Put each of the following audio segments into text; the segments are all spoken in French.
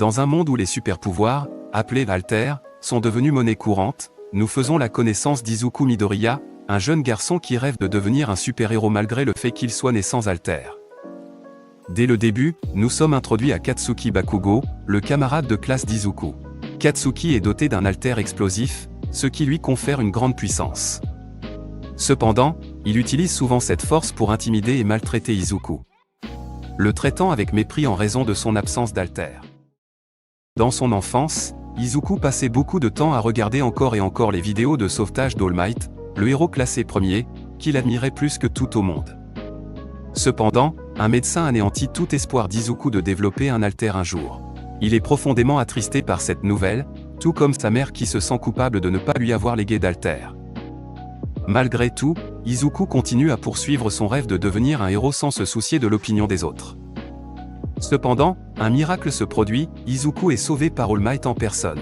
Dans un monde où les super-pouvoirs, appelés Alter, sont devenus monnaie courante, nous faisons la connaissance d'Izuku Midoriya, un jeune garçon qui rêve de devenir un super-héros malgré le fait qu'il soit né sans Alter. Dès le début, nous sommes introduits à Katsuki Bakugo, le camarade de classe d'Izuku. Katsuki est doté d'un Alter explosif, ce qui lui confère une grande puissance. Cependant, il utilise souvent cette force pour intimider et maltraiter Izuku, le traitant avec mépris en raison de son absence d'Alter. Dans son enfance, Izuku passait beaucoup de temps à regarder encore et encore les vidéos de sauvetage d'All Might, le héros classé premier, qu'il admirait plus que tout au monde. Cependant, un médecin anéantit tout espoir d'Izuku de développer un Alter un jour. Il est profondément attristé par cette nouvelle, tout comme sa mère qui se sent coupable de ne pas lui avoir légué d'Alter. Malgré tout, Izuku continue à poursuivre son rêve de devenir un héros sans se soucier de l'opinion des autres. Cependant, un miracle se produit, Izuku est sauvé par All Might en personne.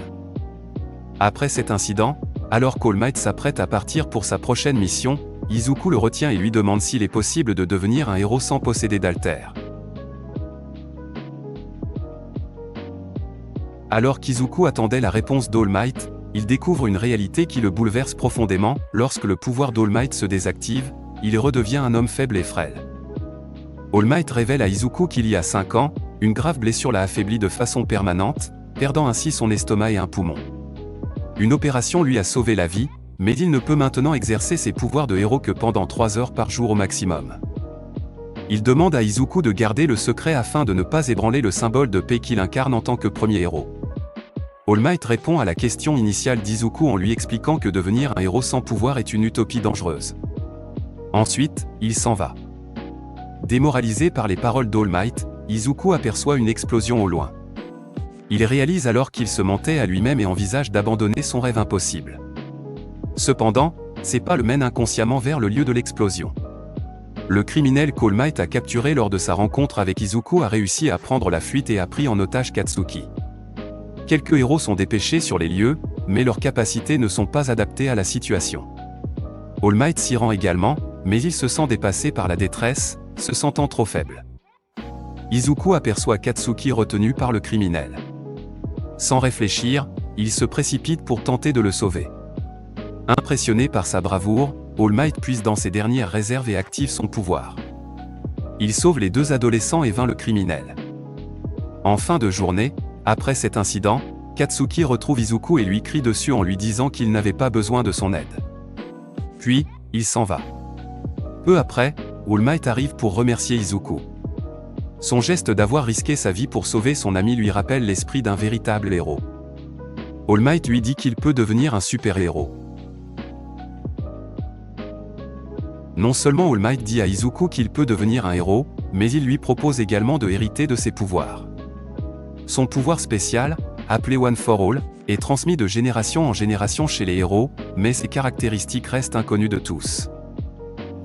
Après cet incident, alors qu'All Might s'apprête à partir pour sa prochaine mission, Izuku le retient et lui demande s'il est possible de devenir un héros sans posséder d'Alter. Alors qu'Izuku attendait la réponse d'All Might, il découvre une réalité qui le bouleverse profondément. Lorsque le pouvoir d'All Might se désactive, il redevient un homme faible et frêle. All Might révèle à Izuku qu'il y a 5 ans, une grave blessure l'a affaibli de façon permanente, perdant ainsi son estomac et un poumon. Une opération lui a sauvé la vie, mais il ne peut maintenant exercer ses pouvoirs de héros que pendant 3 heures par jour au maximum. Il demande à Izuku de garder le secret afin de ne pas ébranler le symbole de paix qu'il incarne en tant que premier héros. All Might répond à la question initiale d'Izuku en lui expliquant que devenir un héros sans pouvoir est une utopie dangereuse. Ensuite, il s'en va. Démoralisé par les paroles d'All Might, Izuku aperçoit une explosion au loin. Il réalise alors qu'il se mentait à lui-même et envisage d'abandonner son rêve impossible. Cependant, ses pas le mènent inconsciemment vers le lieu de l'explosion. Le criminel qu'All Might a capturé lors de sa rencontre avec Izuku a réussi à prendre la fuite et a pris en otage Katsuki. Quelques héros sont dépêchés sur les lieux, mais leurs capacités ne sont pas adaptées à la situation. All Might s'y rend également, mais il se sent dépassé par la détresse, se sentant trop faible. Izuku aperçoit Katsuki retenu par le criminel. Sans réfléchir, il se précipite pour tenter de le sauver. Impressionné par sa bravoure, All Might puise dans ses dernières réserves et active son pouvoir. Il sauve les 2 adolescents et vainc le criminel. En fin de journée, après cet incident, Katsuki retrouve Izuku et lui crie dessus en lui disant qu'il n'avait pas besoin de son aide. Puis, il s'en va. Peu après, All Might arrive pour remercier Izuku. Son geste d'avoir risqué sa vie pour sauver son ami lui rappelle l'esprit d'un véritable héros. All Might lui dit qu'il peut devenir un super-héros. Non seulement All Might dit à Izuku qu'il peut devenir un héros, mais il lui propose également de hériter de ses pouvoirs. Son pouvoir spécial, appelé One for All, est transmis de génération en génération chez les héros, mais ses caractéristiques restent inconnues de tous.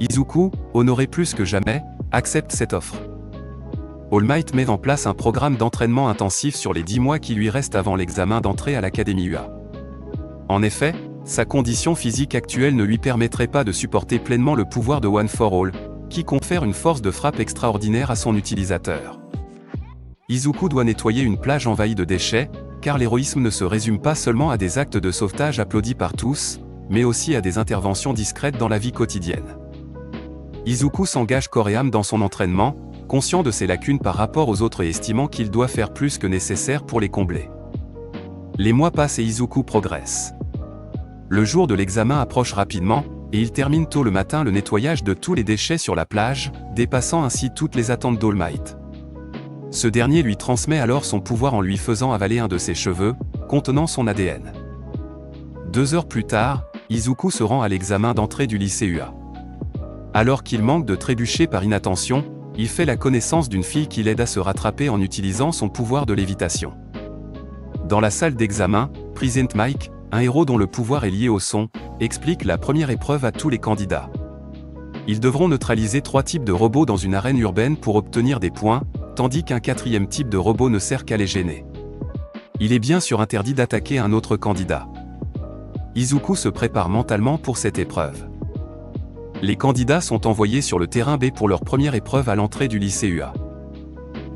Izuku, honoré plus que jamais, accepte cette offre. All Might met en place un programme d'entraînement intensif sur les 10 mois qui lui restent avant l'examen d'entrée à l'Académie UA. En effet, sa condition physique actuelle ne lui permettrait pas de supporter pleinement le pouvoir de One for All, qui confère une force de frappe extraordinaire à son utilisateur. Izuku doit nettoyer une plage envahie de déchets, car l'héroïsme ne se résume pas seulement à des actes de sauvetage applaudis par tous, mais aussi à des interventions discrètes dans la vie quotidienne. Izuku s'engage corps et âme dans son entraînement, conscient de ses lacunes par rapport aux autres et estimant qu'il doit faire plus que nécessaire pour les combler. Les mois passent et Izuku progresse. Le jour de l'examen approche rapidement, et il termine tôt le matin le nettoyage de tous les déchets sur la plage, dépassant ainsi toutes les attentes d'All Might. Ce dernier lui transmet alors son pouvoir en lui faisant avaler un de ses cheveux, contenant son ADN. 2 heures plus tard, Izuku se rend à l'examen d'entrée du lycée UA. Alors qu'il manque de trébucher par inattention, il fait la connaissance d'une fille qui l'aide à se rattraper en utilisant son pouvoir de lévitation. Dans la salle d'examen, Present Mike, un héros dont le pouvoir est lié au son, explique la première épreuve à tous les candidats. Ils devront neutraliser 3 types de robots dans une arène urbaine pour obtenir des points, tandis qu'un 4e type de robot ne sert qu'à les gêner. Il est bien sûr interdit d'attaquer un autre candidat. Izuku se prépare mentalement pour cette épreuve. Les candidats sont envoyés sur le terrain B pour leur première épreuve à l'entrée du lycée UA.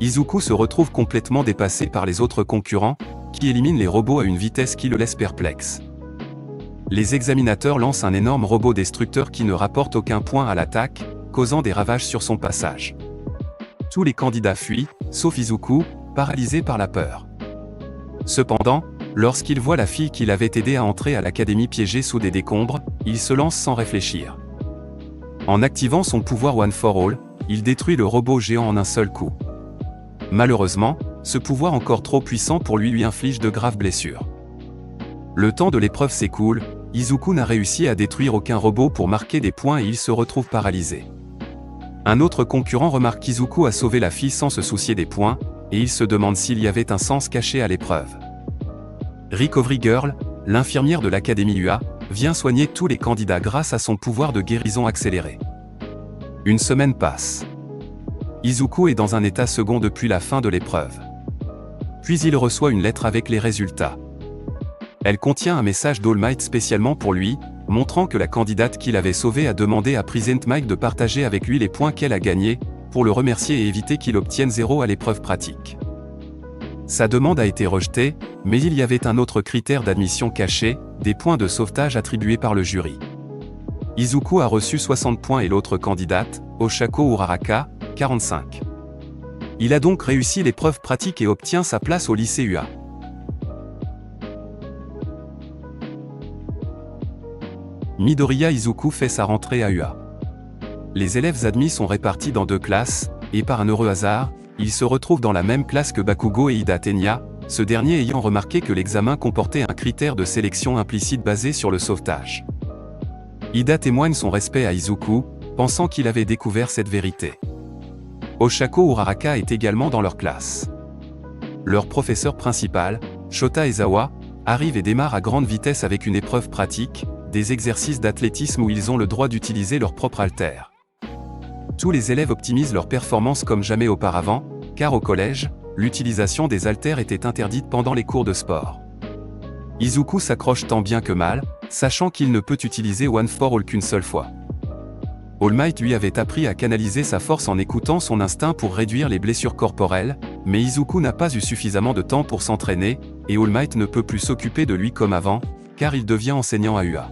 Izuku se retrouve complètement dépassé par les autres concurrents, qui éliminent les robots à une vitesse qui le laisse perplexe. Les examinateurs lancent un énorme robot destructeur qui ne rapporte aucun point à l'attaque, causant des ravages sur son passage. Tous les candidats fuient, sauf Izuku, paralysé par la peur. Cependant, lorsqu'il voit la fille qui l'avait aidé à entrer à l'académie piégée sous des décombres, il se lance sans réfléchir. En activant son pouvoir One for All, il détruit le robot géant en un seul coup. Malheureusement, ce pouvoir encore trop puissant pour lui inflige de graves blessures. Le temps de l'épreuve s'écoule, Izuku n'a réussi à détruire aucun robot pour marquer des points et il se retrouve paralysé. Un autre concurrent remarque qu'Izuku a sauvé la fille sans se soucier des points, et il se demande s'il y avait un sens caché à l'épreuve. Recovery Girl, l'infirmière de l'académie UA, vient soigner tous les candidats grâce à son pouvoir de guérison accéléré. Une semaine passe. Izuku est dans un état second depuis la fin de l'épreuve. Puis il reçoit une lettre avec les résultats. Elle contient un message d'All Might spécialement pour lui, montrant que la candidate qu'il avait sauvée a demandé à Present Mic de partager avec lui les points qu'elle a gagnés, pour le remercier et éviter qu'il obtienne 0 à l'épreuve pratique. Sa demande a été rejetée, mais il y avait un autre critère d'admission caché, des points de sauvetage attribués par le jury. Izuku a reçu 60 points et l'autre candidate, Oshako Uraraka, 45. Il a donc réussi l'épreuve pratique et obtient sa place au lycée UA. Midoriya Izuku fait sa rentrée à UA. Les élèves admis sont répartis dans 2 classes, et par un heureux hasard, ils se retrouvent dans la même classe que Bakugo et Ida Tenya, ce dernier ayant remarqué que l'examen comportait un critère de sélection implicite basé sur le sauvetage. Ida témoigne son respect à Izuku, pensant qu'il avait découvert cette vérité. Oshako Uraraka est également dans leur classe. Leur professeur principal, Shota Ezawa, arrive et démarre à grande vitesse avec une épreuve pratique, des exercices d'athlétisme où ils ont le droit d'utiliser leur propre haltère. Tous les élèves optimisent leur performance comme jamais auparavant, car au collège, l'utilisation des haltères était interdite pendant les cours de sport. Izuku s'accroche tant bien que mal, sachant qu'il ne peut utiliser One for All qu'une seule fois. All Might lui avait appris à canaliser sa force en écoutant son instinct pour réduire les blessures corporelles, mais Izuku n'a pas eu suffisamment de temps pour s'entraîner, et All Might ne peut plus s'occuper de lui comme avant, car il devient enseignant à UA.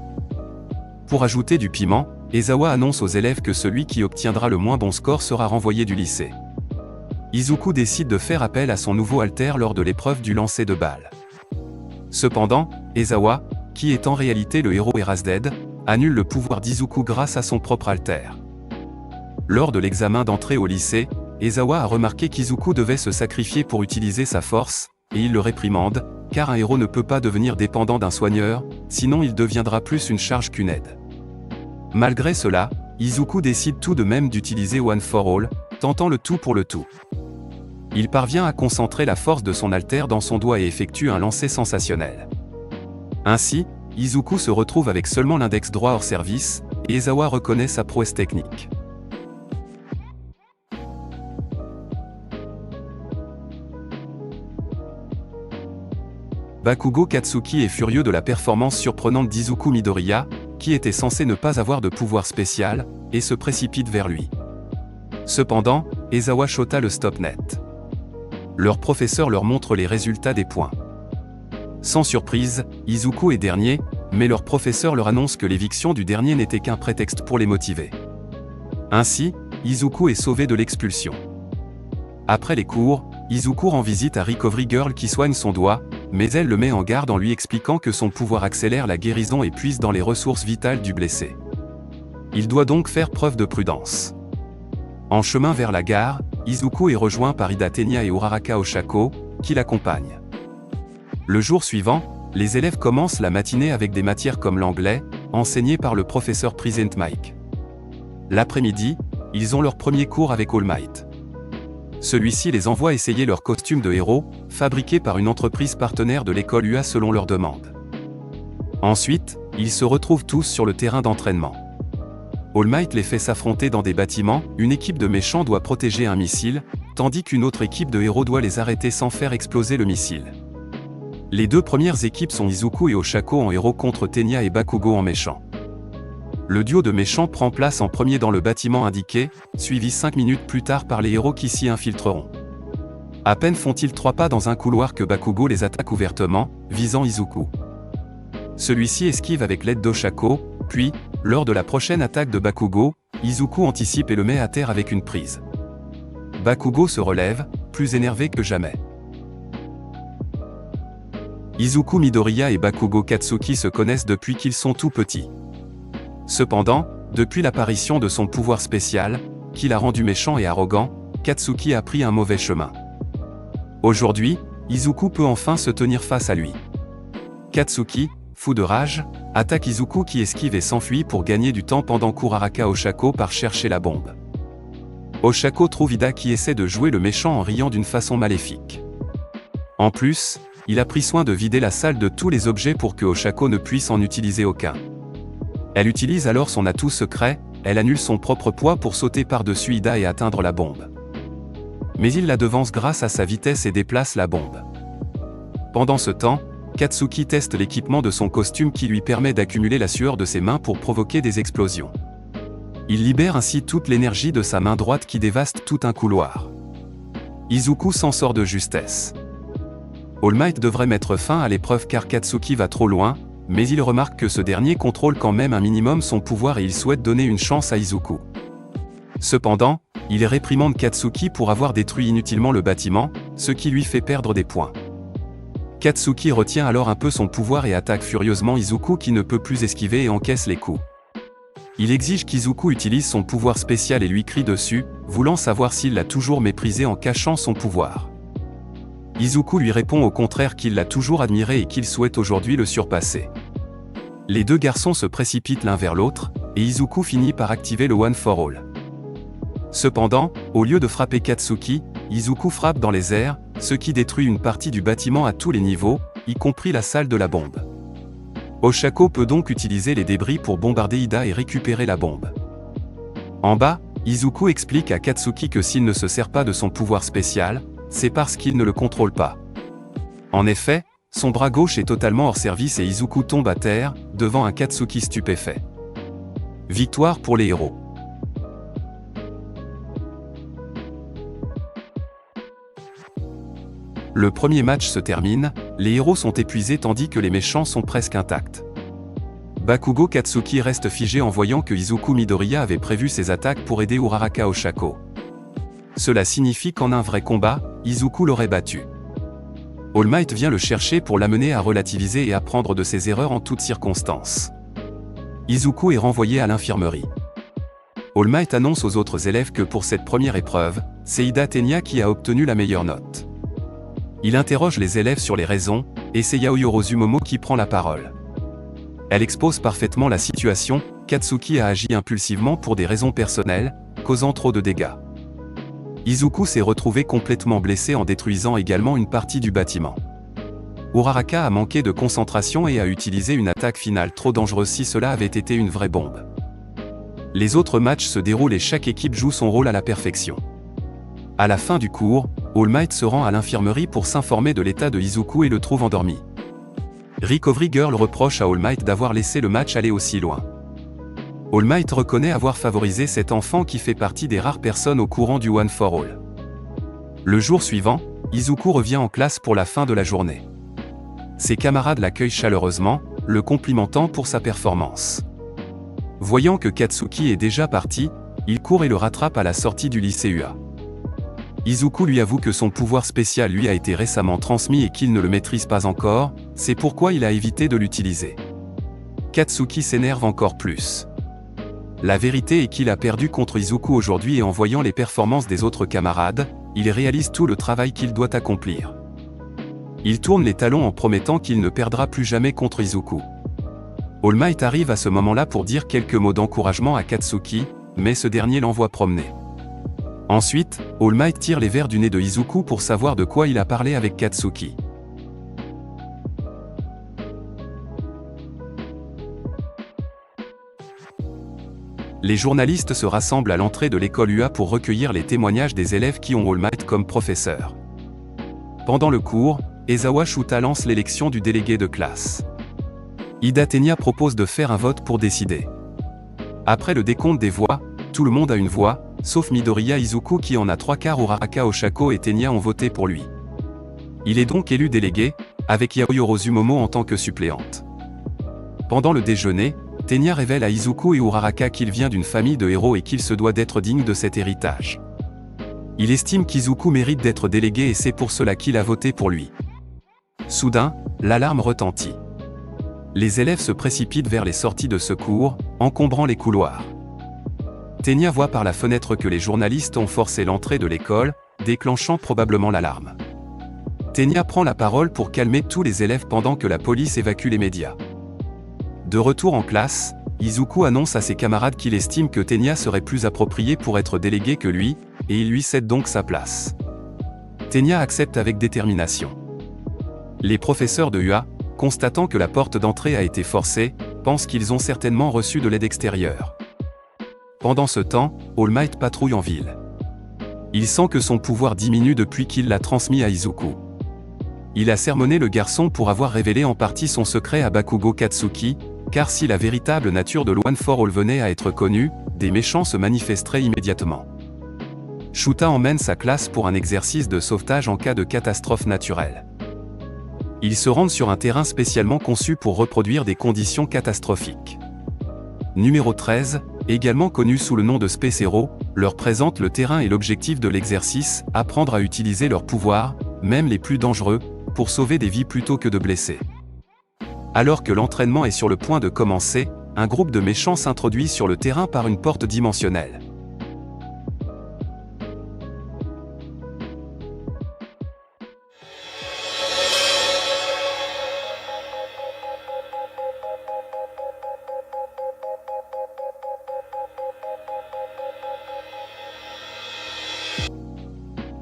Pour ajouter du piment, Ezawa annonce aux élèves que celui qui obtiendra le moins bon score sera renvoyé du lycée. Izuku décide de faire appel à son nouveau haltère lors de l'épreuve du lancer de balle. Cependant, Ezawa, qui est en réalité le héros Erasdead, annule le pouvoir d'Izuku grâce à son propre haltère. Lors de l'examen d'entrée au lycée, Ezawa a remarqué qu'Izuku devait se sacrifier pour utiliser sa force, et il le réprimande, car un héros ne peut pas devenir dépendant d'un soigneur, sinon il deviendra plus une charge qu'une aide. Malgré cela, Izuku décide tout de même d'utiliser One for All, tentant le tout pour le tout. Il parvient à concentrer la force de son haltère dans son doigt et effectue un lancer sensationnel. Ainsi, Izuku se retrouve avec seulement l'index droit hors service, et Ezawa reconnaît sa prouesse technique. Bakugo Katsuki est furieux de la performance surprenante d'Izuku Midoriya, qui était censé ne pas avoir de pouvoir spécial, et se précipite vers lui. Cependant, Ezawa Shota le stoppe net. Leur professeur leur montre les résultats des points. Sans surprise, Izuku est dernier, mais leur professeur leur annonce que l'éviction du dernier n'était qu'un prétexte pour les motiver. Ainsi, Izuku est sauvé de l'expulsion. Après les cours, Izuku rend visite à Recovery Girl qui soigne son doigt, mais elle le met en garde en lui expliquant que son pouvoir accélère la guérison et puise dans les ressources vitales du blessé. Il doit donc faire preuve de prudence. En chemin vers la gare, Izuku est rejoint par Ida Tenya et Uraraka Oshako, qui l'accompagnent. Le jour suivant, les élèves commencent la matinée avec des matières comme l'anglais, enseigné par le professeur Present Mic. L'après-midi, ils ont leur premier cours avec All Might. Celui-ci les envoie essayer leur costume de héros, fabriqué par une entreprise partenaire de l'école UA selon leur demande. Ensuite, ils se retrouvent tous sur le terrain d'entraînement. All Might les fait s'affronter dans des bâtiments, une équipe de méchants doit protéger un missile, tandis qu'une autre équipe de héros doit les arrêter sans faire exploser le missile. Les 2 premières équipes sont Izuku et Oshako en héros contre Tenya et Bakugo en méchants. Le duo de méchants prend place en premier dans le bâtiment indiqué, suivi 5 minutes plus tard par les héros qui s'y infiltreront. À peine font-ils 3 pas dans un couloir que Bakugo les attaque ouvertement, visant Izuku. Celui-ci esquive avec l'aide d'Oshako, puis, lors de la prochaine attaque de Bakugo, Izuku anticipe et le met à terre avec une prise. Bakugo se relève, plus énervé que jamais. Izuku Midoriya et Bakugo Katsuki se connaissent depuis qu'ils sont tout petits. Cependant, depuis l'apparition de son pouvoir spécial, qui l'a rendu méchant et arrogant, Katsuki a pris un mauvais chemin. Aujourd'hui, Izuku peut enfin se tenir face à lui. Katsuki, fou de rage, attaque Izuku qui esquive et s'enfuit pour gagner du temps pendant qu'Uraraka Oshako part chercher la bombe. Oshako trouve Ida qui essaie de jouer le méchant en riant d'une façon maléfique. En plus, il a pris soin de vider la salle de tous les objets pour que Oshako ne puisse en utiliser aucun. Elle utilise alors son atout secret, elle annule son propre poids pour sauter par-dessus Ida et atteindre la bombe. Mais il la devance grâce à sa vitesse et déplace la bombe. Pendant ce temps, Katsuki teste l'équipement de son costume qui lui permet d'accumuler la sueur de ses mains pour provoquer des explosions. Il libère ainsi toute l'énergie de sa main droite qui dévaste tout un couloir. Izuku s'en sort de justesse. All Might devrait mettre fin à l'épreuve car Katsuki va trop loin, mais il remarque que ce dernier contrôle quand même un minimum son pouvoir et il souhaite donner une chance à Izuku. Cependant, il réprimande Katsuki pour avoir détruit inutilement le bâtiment, ce qui lui fait perdre des points. Katsuki retient alors un peu son pouvoir et attaque furieusement Izuku qui ne peut plus esquiver et encaisse les coups. Il exige qu'Izuku utilise son pouvoir spécial et lui crie dessus, voulant savoir s'il l'a toujours méprisé en cachant son pouvoir. Izuku lui répond au contraire qu'il l'a toujours admiré et qu'il souhaite aujourd'hui le surpasser. Les deux garçons se précipitent l'un vers l'autre, et Izuku finit par activer le One for All. Cependant, au lieu de frapper Katsuki, Izuku frappe dans les airs, ce qui détruit une partie du bâtiment à tous les niveaux, y compris la salle de la bombe. Oshako peut donc utiliser les débris pour bombarder Ida et récupérer la bombe. En bas, Izuku explique à Katsuki que s'il ne se sert pas de son pouvoir spécial, c'est parce qu'il ne le contrôle pas. En effet, son bras gauche est totalement hors service et Izuku tombe à terre, devant un Katsuki stupéfait. Victoire pour les héros. Le premier match se termine, les héros sont épuisés tandis que les méchants sont presque intacts. Bakugo Katsuki reste figé en voyant que Izuku Midoriya avait prévu ses attaques pour aider Uraraka Oshako. Cela signifie qu'en un vrai combat, Izuku l'aurait battu. All Might vient le chercher pour l'amener à relativiser et apprendre de ses erreurs en toutes circonstances. Izuku est renvoyé à l'infirmerie. All Might annonce aux autres élèves que pour cette première épreuve, c'est Ida Tenya qui a obtenu la meilleure note. Il interroge les élèves sur les raisons, et c'est Yaoyorozu Momo qui prend la parole. Elle expose parfaitement la situation, Katsuki a agi impulsivement pour des raisons personnelles, causant trop de dégâts. Izuku s'est retrouvé complètement blessé en détruisant également une partie du bâtiment. Uraraka a manqué de concentration et a utilisé une attaque finale trop dangereuse si cela avait été une vraie bombe. Les autres matchs se déroulent et chaque équipe joue son rôle à la perfection. À la fin du cours, All Might se rend à l'infirmerie pour s'informer de l'état de Izuku et le trouve endormi. Recovery Girl reproche à All Might d'avoir laissé le match aller aussi loin. All Might reconnaît avoir favorisé cet enfant qui fait partie des rares personnes au courant du One for All. Le jour suivant, Izuku revient en classe pour la fin de la journée. Ses camarades l'accueillent chaleureusement, le complimentant pour sa performance. Voyant que Katsuki est déjà parti, il court et le rattrape à la sortie du lycée UA. Izuku lui avoue que son pouvoir spécial lui a été récemment transmis et qu'il ne le maîtrise pas encore, c'est pourquoi il a évité de l'utiliser. Katsuki s'énerve encore plus. La vérité est qu'il a perdu contre Izuku aujourd'hui et en voyant les performances des autres camarades, il réalise tout le travail qu'il doit accomplir. Il tourne les talons en promettant qu'il ne perdra plus jamais contre Izuku. All Might arrive à ce moment-là pour dire quelques mots d'encouragement à Katsuki, mais ce dernier l'envoie promener. Ensuite, All Might tire les verres du nez de Izuku pour savoir de quoi il a parlé avec Katsuki. Les journalistes se rassemblent à l'entrée de l'école UA pour recueillir les témoignages des élèves qui ont All Might comme professeur. Pendant le cours, Ezawa Shuta lance l'élection du délégué de classe. Ida Tenya propose de faire un vote pour décider. Après le décompte des voix, tout le monde a une voix, sauf Midoriya Izuku qui en a 3/4. Uraraka Oshako et Tenya ont voté pour lui. Il est donc élu délégué, avec Yaoi Orozumomo en tant que suppléante. Pendant le déjeuner, Tenya révèle à Izuku et Uraraka qu'il vient d'une famille de héros et qu'il se doit d'être digne de cet héritage. Il estime qu'Izuku mérite d'être délégué et c'est pour cela qu'il a voté pour lui. Soudain, l'alarme retentit. Les élèves se précipitent vers les sorties de secours, encombrant les couloirs. Tenya voit par la fenêtre que les journalistes ont forcé l'entrée de l'école, déclenchant probablement l'alarme. Tenya prend la parole pour calmer tous les élèves pendant que la police évacue les médias. De retour en classe, Izuku annonce à ses camarades qu'il estime que Tenya serait plus approprié pour être délégué que lui, et il lui cède donc sa place. Tenya accepte avec détermination. Les professeurs de UA, constatant que la porte d'entrée a été forcée, pensent qu'ils ont certainement reçu de l'aide extérieure. Pendant ce temps, All Might patrouille en ville. Il sent que son pouvoir diminue depuis qu'il l'a transmis à Izuku. Il a sermonné le garçon pour avoir révélé en partie son secret à Bakugo Katsuki, car si la véritable nature de l'One for All venait à être connue, des méchants se manifesteraient immédiatement. Shuta emmène sa classe pour un exercice de sauvetage en cas de catastrophe naturelle. Ils se rendent sur un terrain spécialement conçu pour reproduire des conditions catastrophiques. Numéro 13, également connu sous le nom de Space Hero, leur présente le terrain et l'objectif de l'exercice, apprendre à utiliser leurs pouvoirs, même les plus dangereux, pour sauver des vies plutôt que de blesser. Alors que l'entraînement est sur le point de commencer, un groupe de méchants s'introduit sur le terrain par une porte dimensionnelle.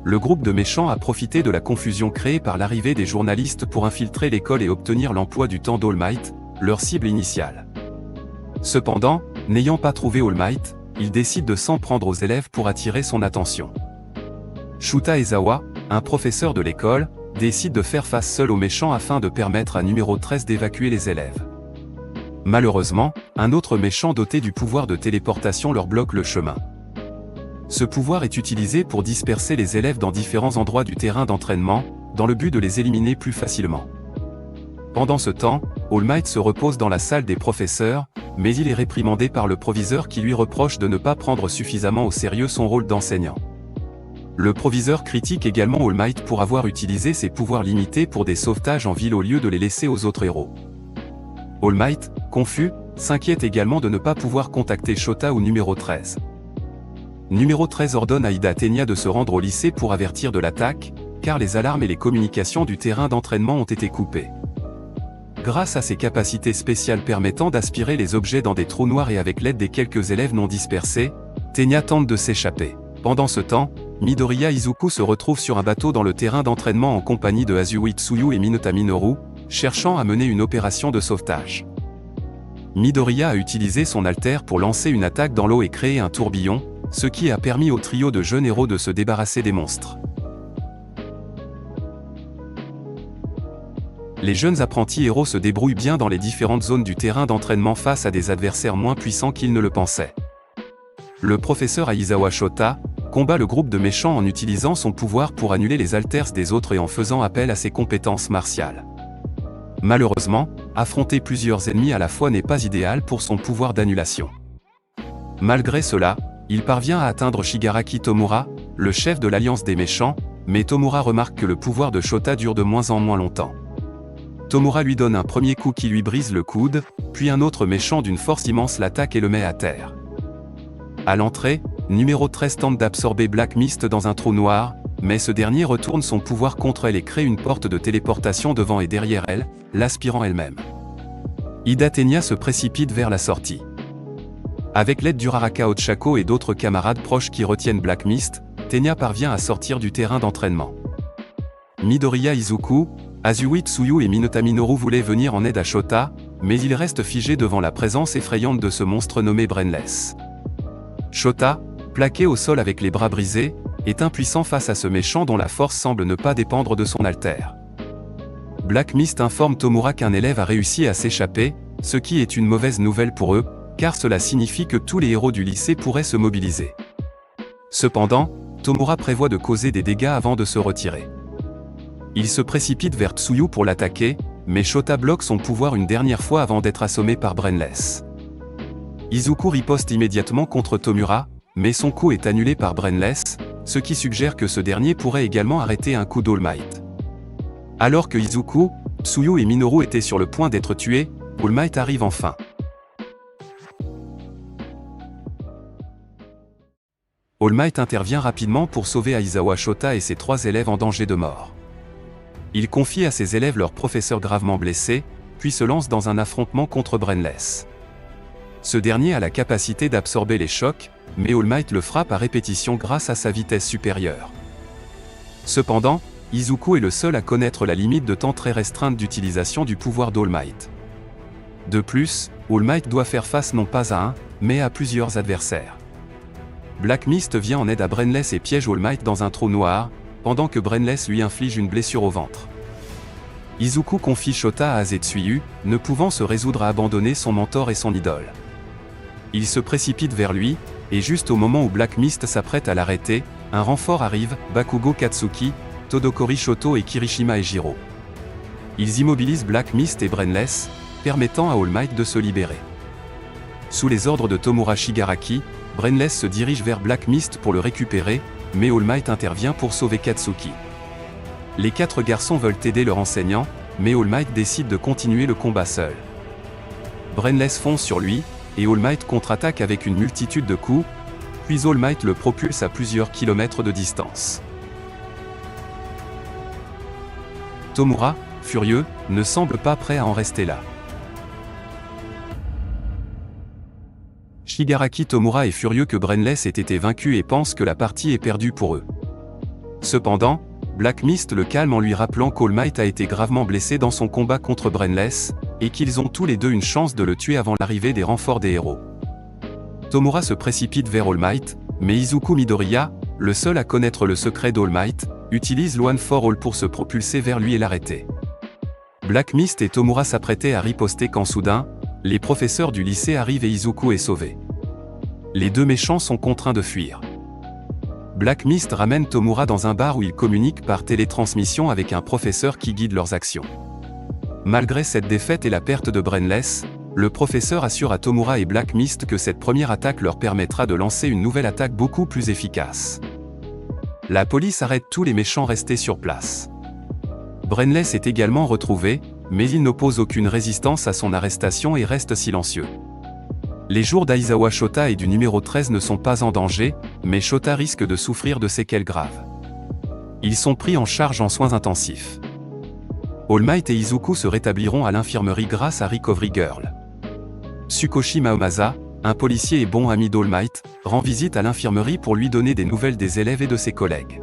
Le groupe de méchants a profité de la confusion créée par l'arrivée des journalistes pour infiltrer l'école et obtenir l'emploi du temps d'All Might, leur cible initiale. Cependant, n'ayant pas trouvé All Might, ils décident de s'en prendre aux élèves pour attirer son attention. Shuta Ezawa, un professeur de l'école, décide de faire face seul aux méchants afin de permettre à numéro 13 d'évacuer les élèves. Malheureusement, un autre méchant doté du pouvoir de téléportation leur bloque le chemin. Ce pouvoir est utilisé pour disperser les élèves dans différents endroits du terrain d'entraînement, dans le but de les éliminer plus facilement. Pendant ce temps, All Might se repose dans la salle des professeurs, mais il est réprimandé par le proviseur qui lui reproche de ne pas prendre suffisamment au sérieux son rôle d'enseignant. Le proviseur critique également All Might pour avoir utilisé ses pouvoirs limités pour des sauvetages en ville au lieu de les laisser aux autres héros. All Might, confus, s'inquiète également de ne pas pouvoir contacter Shota ou numéro 13. Numéro 13 ordonne à Ida Tenya de se rendre au lycée pour avertir de l'attaque, car les alarmes et les communications du terrain d'entraînement ont été coupées. Grâce à ses capacités spéciales permettant d'aspirer les objets dans des trous noirs et avec l'aide des quelques élèves non dispersés, Tenya tente de s'échapper. Pendant ce temps, Midoriya Izuku se retrouve sur un bateau dans le terrain d'entraînement en compagnie de Azui Tsuyu et Minota Minoru, cherchant à mener une opération de sauvetage. Midoriya a utilisé son alter pour lancer une attaque dans l'eau et créer un tourbillon, ce qui a permis au trio de jeunes héros de se débarrasser des monstres. Les jeunes apprentis héros se débrouillent bien dans les différentes zones du terrain d'entraînement face à des adversaires moins puissants qu'ils ne le pensaient. Le professeur Aizawa Shota combat le groupe de méchants en utilisant son pouvoir pour annuler les alters des autres et en faisant appel à ses compétences martiales. Malheureusement, affronter plusieurs ennemis à la fois n'est pas idéal pour son pouvoir d'annulation. Malgré cela, il parvient à atteindre Shigaraki Tomura, le chef de l'Alliance des méchants, mais Tomura remarque que le pouvoir de Shota dure de moins en moins longtemps. Tomura lui donne un premier coup qui lui brise le coude, puis un autre méchant d'une force immense l'attaque et le met à terre. À l'entrée, numéro 13 tente d'absorber Black Mist dans un trou noir, mais ce dernier retourne son pouvoir contre elle et crée une porte de téléportation devant et derrière elle, l'aspirant elle-même. Ida Tenya se précipite vers la sortie. Avec l'aide d'Uraraka Ochako et d'autres camarades proches qui retiennent Black Mist, Tenya parvient à sortir du terrain d'entraînement. Midoriya Izuku, Azui Tsuyu et Minota Minoru voulaient venir en aide à Shota, mais ils restent figés devant la présence effrayante de ce monstre nommé Brainless. Shota, plaqué au sol avec les bras brisés, est impuissant face à ce méchant dont la force semble ne pas dépendre de son alter. Black Mist informe Tomura qu'un élève a réussi à s'échapper, ce qui est une mauvaise nouvelle pour eux, car cela signifie que tous les héros du lycée pourraient se mobiliser. Cependant, Tomura prévoit de causer des dégâts avant de se retirer. Il se précipite vers Tsuyu pour l'attaquer, mais Shota bloque son pouvoir une dernière fois avant d'être assommé par Brainless. Izuku riposte immédiatement contre Tomura, mais son coup est annulé par Brainless, ce qui suggère que ce dernier pourrait également arrêter un coup d'All Might. Alors que Izuku, Tsuyu et Minoru étaient sur le point d'être tués, All Might arrive enfin. All Might intervient rapidement pour sauver Aizawa Shota et ses 3 élèves en danger de mort. Il confie à ses élèves leur professeur gravement blessé, puis se lance dans un affrontement contre Brainless. Ce dernier a la capacité d'absorber les chocs, mais All Might le frappe à répétition grâce à sa vitesse supérieure. Cependant, Izuku est le seul à connaître la limite de temps très restreinte d'utilisation du pouvoir d'All Might. De plus, All Might doit faire face non pas à un, mais à plusieurs adversaires. Black Mist vient en aide à Brainless et piège All Might dans un trou noir, pendant que Brainless lui inflige une blessure au ventre. Izuku confie Shota à Zetsuyu, ne pouvant se résoudre à abandonner son mentor et son idole. Il se précipite vers lui, et juste au moment où Black Mist s'apprête à l'arrêter, un renfort arrive, Bakugo Katsuki, Todokori Shoto et Kirishima Ejiro. Ils immobilisent Black Mist et Brainless, permettant à All Might de se libérer. Sous les ordres de Tomura Shigaraki, Brainless se dirige vers Black Mist pour le récupérer, mais All Might intervient pour sauver Katsuki. Les 4 garçons veulent aider leur enseignant, mais All Might décide de continuer le combat seul. Brainless fonce sur lui, et All Might contre-attaque avec une multitude de coups, puis All Might le propulse à plusieurs kilomètres de distance. Tomura, furieux, ne semble pas prêt à en rester là. Shigaraki Tomura est furieux que Brainless ait été vaincu et pense que la partie est perdue pour eux. Cependant, Black Mist le calme en lui rappelant qu'All Might a été gravement blessé dans son combat contre Brainless, et qu'ils ont tous les deux une chance de le tuer avant l'arrivée des renforts des héros. Tomura se précipite vers All Might, mais Izuku Midoriya, le seul à connaître le secret d'All Might, utilise l'One for All pour se propulser vers lui et l'arrêter. Black Mist et Tomura s'apprêtaient à riposter quand soudain, les professeurs du lycée arrivent et Izuku est sauvé. Les 2 méchants sont contraints de fuir. Black Mist ramène Tomura dans un bar où il communique par télétransmission avec un professeur qui guide leurs actions. Malgré cette défaite et la perte de Brainless, le professeur assure à Tomura et Black Mist que cette première attaque leur permettra de lancer une nouvelle attaque beaucoup plus efficace. La police arrête tous les méchants restés sur place. Brainless est également retrouvé, mais il n'oppose aucune résistance à son arrestation et reste silencieux. Les jours d'Aizawa Shota et du numéro 13 ne sont pas en danger, mais Shota risque de souffrir de séquelles graves. Ils sont pris en charge en soins intensifs. All Might et Izuku se rétabliront à l'infirmerie grâce à Recovery Girl. Tsukoshi Maomasa, un policier et bon ami d'All Might, rend visite à l'infirmerie pour lui donner des nouvelles des élèves et de ses collègues.